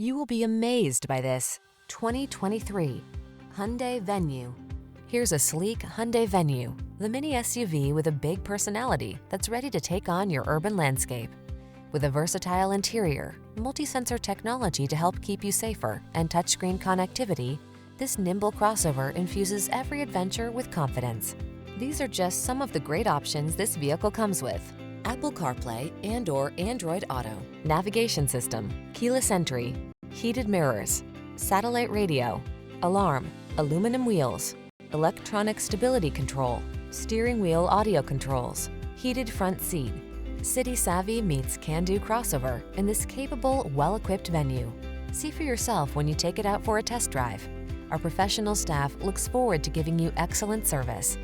You will be amazed by this 2023 Hyundai Venue. Here's a sleek Hyundai Venue, the mini SUV with a big personality that's ready to take on your urban landscape. With a versatile interior, multi-sensor technology to help keep you safer, and touchscreen connectivity, this nimble crossover infuses every adventure with confidence. These are just some of the great options this vehicle comes with: Apple CarPlay and/or Android Auto, navigation system, keyless entry, heated mirrors, satellite radio, alarm, aluminum wheels, electronic stability control, steering wheel audio controls, heated front seat. City savvy meets can-do crossover in this capable, well-equipped Venue. See for yourself when you take it out for a test drive. Our professional staff looks forward to giving you excellent service.